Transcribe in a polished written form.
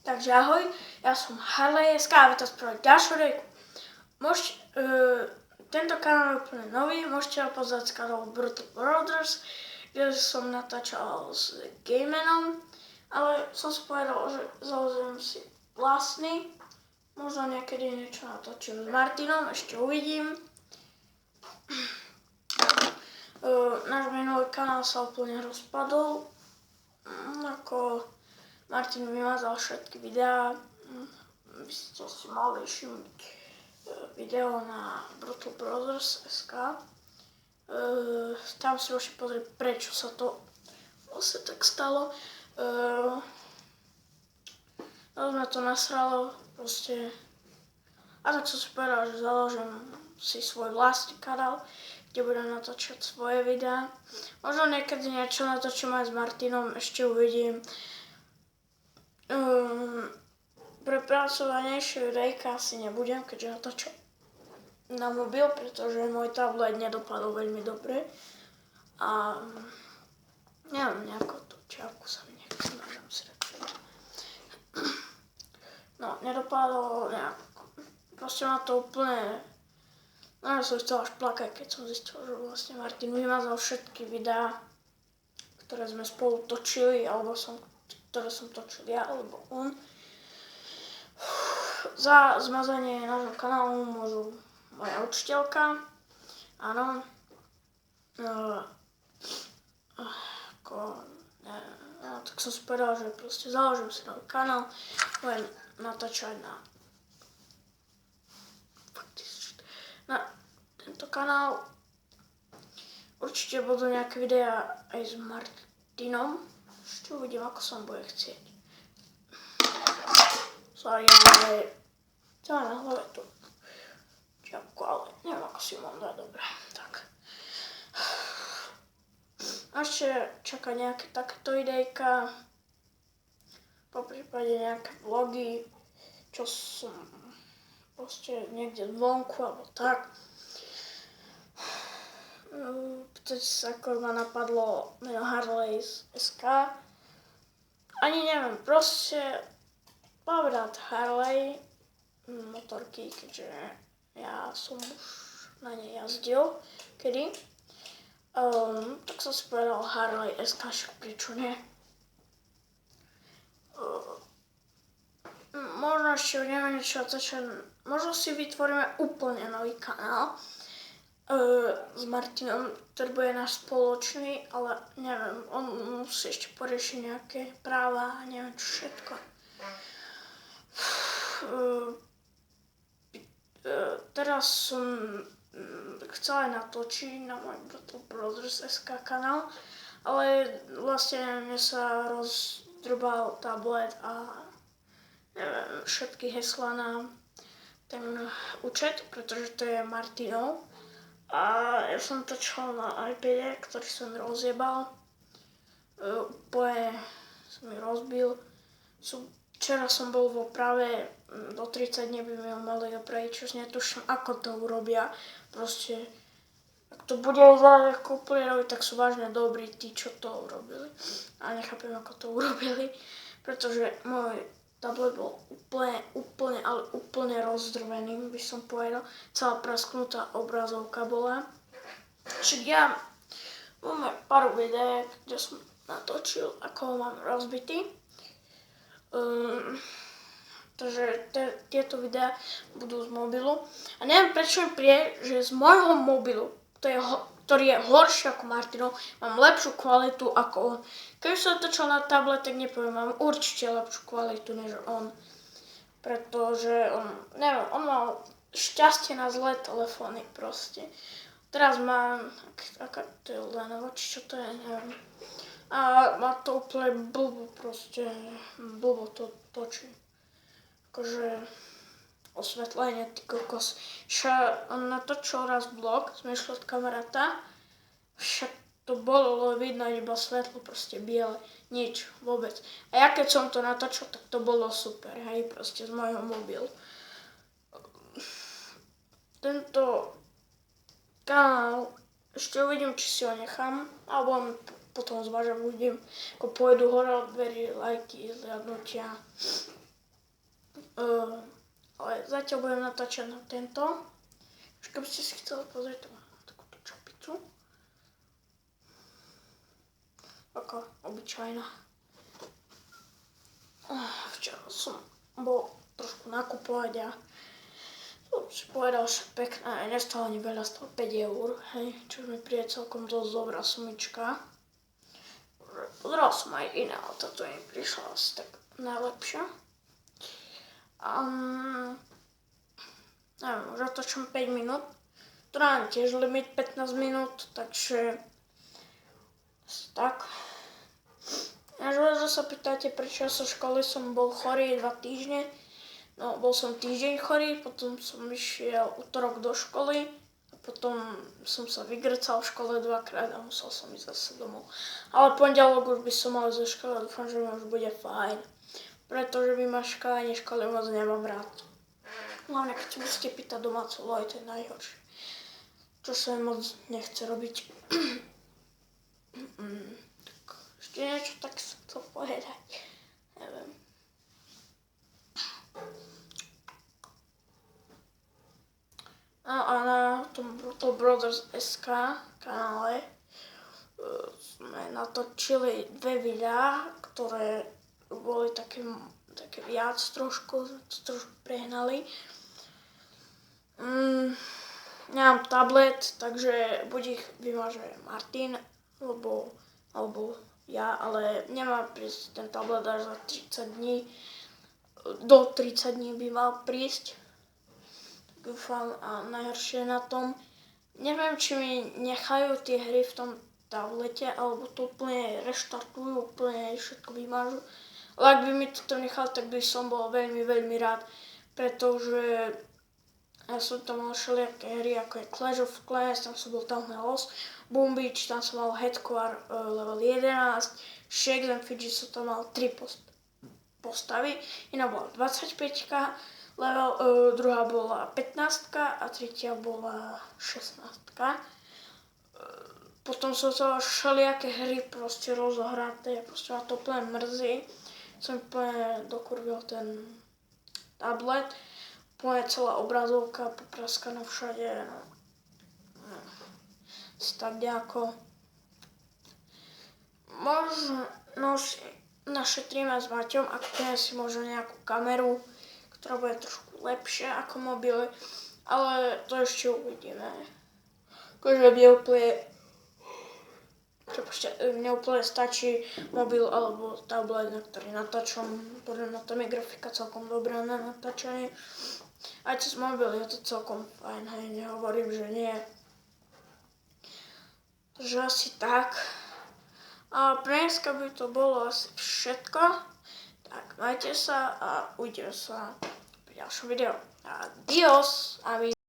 Takže ahoj, ja som Harley.sk a vy to spraviť ďalšiu rejku. Tento kanál je úplne nový, môžete ho pozrieť z kanálu Brutal Brothers, kde som natáčal s Gaymanom, ale som si povedal, že založím si vlastný. Možno niekedy niečo natočím s Martinom, ešte uvidím. Náš minulý kanál sa úplne rozpadol, ako Martin vymazal všetky videá. Vy ste si mali všimnúť video na Brutal Brothers.sk. Tam si môžete pozrieť, prečo sa to vlastne tak stalo. Mňa to nasralo proste. A tak som si povedal, že založím si svoj vlastný kanál, kde budem natáčať svoje videá. Možno niekedy niečo natočím aj s Martinom, ešte uvidím. Prepracovanejšie videjka asi nebudem, keďže natáčam na mobil, pretože môj tablet nedopadol veľmi dobre. A neviem, nejako tú čiapku sa mi nechce, dám si radšej. No, nedopadlo nejako. Proste ma to úplne... No, ja som chcel až plakať, keď som zistil, že vlastne Martin vymazal všetky videá, ktoré sme spolu točili, alebo ktoré som točil ja, alebo on. Za zmazanie nášho kanálu môžu moja učiteľka. Áno. Tak som si povedal, že proste založím si nový kanál. Budem natáčať na tento kanál. Určite budú nejaké videá aj s Martinom. Ešte uvidím, ako som bude chcieť. Sorry, ale celé na hlave tú čiapku, ale neviem, ako si mám dať dobre. Tak. A ešte čaká nejaké takéto videjka, poprípade nejaké vlogy, čo som proste niekde zvonku, alebo tak. Pýtate sa, ako ma napadlo meno Harley.sk. Ani neviem, proste mám rád Harley motorky, keďže ja som už na nej jazdil kedy. Tak som si povedal Harley.sk, však prečo nie. Možno ešte budeme niečo začať, možno si vytvoríme úplne nový kanál s Martinom, ktorý bude náš spoločný, ale neviem, on musí ešte poriešiť nejaké práva a neviem čo všetko. Teraz som chcela aj natočiť na môj Brutal Brothers.sk kanál, ale vlastne mne sa rozdrbal tablet a neviem, všetky heslá na ten účet, pretože to je Martinov. A ja som točil na iPade, ktorý som rozjebal. Úplne som mi rozbil. Včera som bol v oprave, do 30 dní by mi ho mali opraviť, čo netuším, ako to urobia. Proste, ak to bude za ako úplne robiť, tak sú vážne dobrí tí, čo to urobili. A nechápem, ako to urobili, pretože môj tablet bol úplne rozdrvený, by som povedal. Celá prasknutá obrazovka bola. Čiže ja mám pár videí, kde som natočil, ako ho mám rozbitý. Takže tieto videá budú z mobilu. A neviem, prečo mi príde, že z môjho mobilu, ktorý je horší ako Martinov, mám lepšiu kvalitu ako on. Keby som točil na tablet, tak nepoviem, mám určite lepšiu kvalitu než on. Pretože on mal šťastie na zlé telefóny proste. Teraz mám, to je Lenovo, či čo to je, neviem. A má to úplne blbo to točí. Akože osvetlenie, ty kokos. On natočil raz vlog, sme išli od kamaráta, však to bolo vidno iba svetlo, proste biele, nič, vôbec. A ja keď som to natočil, tak to bolo super, hej, proste z môjho mobilu. Tento kanál, ešte uvidím, či si ho nechám, alebo potom zvážam, uvidím, ako pôjdu hore od dverí, lajky, zhľadnutia. Ale zatiaľ budem natáčať na tento. Už keby ste si chceli pozrieť takúto čapicu. Ako obyčajná. Včera som bol trošku nakupovať a som si povedal, že pekná, nestalo ani veľa, stalo 5 eur, hej, čo mi príde celkom dosť dobrá sumička. Pozeral som aj iné, ale táto mi prišla asi tak najlepšia. Neviem, už otočím 5 minút. Tu mám tiež limit 15 minút, takže tak. Že sa pýtate, prečo zo školy som bol chorý 2 týždne. No, bol som týždeň chorý, potom som išiel utorok do školy a potom som sa vygrcal v škole 2-krát a musel som ísť zase domov. Ale pondelok už by som mal zo školy a dúfam, že mi už bude fajn. Pretože vymaškanie školy moc nemám rád. Hlavne keď si musíte pýtať domácu loď, to je najhoršie. Čo sa mi moc nechce robiť. Tak ešte niečo tak som chcel povedať. Neviem. No a na tom Brutal Brothers SK kanále sme natočili 2 videá, ktoré boli také viac trošku prehnali. Nemám tablet, takže buď ich vymaže Martin, alebo ja, ale nemám prísť ten tablet až za 30 dní. Do 30 dní by mal prísť. Dúfam, a najhoršie na tom, neviem, či mi nechajú tie hry v tom tablete, alebo to úplne reštartujú, úplne všetko vymažu. Ale ak by mi to nechal, tak by som bol veľmi, veľmi rád, pretože ja som tam mal všelijaké hry, ako je Clash of Clans, tam som bol tam Lost, Boom Beach, tam som mal Headquarter level 11, Shakes and Fidget som tam mal 3 postavy, iná bola 25 level, druhá bola 15 a tretia bola 16. Potom sú to všelijaké hry proste rozohraté, proste ma to úplne mrzí. Som úplne dokurvil ten tablet, úplne celá obrazovka popraskaná všade. Tak nejako. Možno si našetríme s Maťom, ak si možno nejakú kameru, ktorá bude trošku lepšia ako mobily, ale to ešte uvidíme. Akože mne úplne stačí mobil alebo tablet, na ktorý natáčam. Podľa mňa tam je grafika celkom dobrá na natáčanie. Aj cez mobil je to celkom fajn, hej, nehovorím, že nie. Takže asi tak. A pre dneska by to bolo asi všetko. Tak, majte sa a uvidíme sa pri ďalšom videu. Adios, amigos.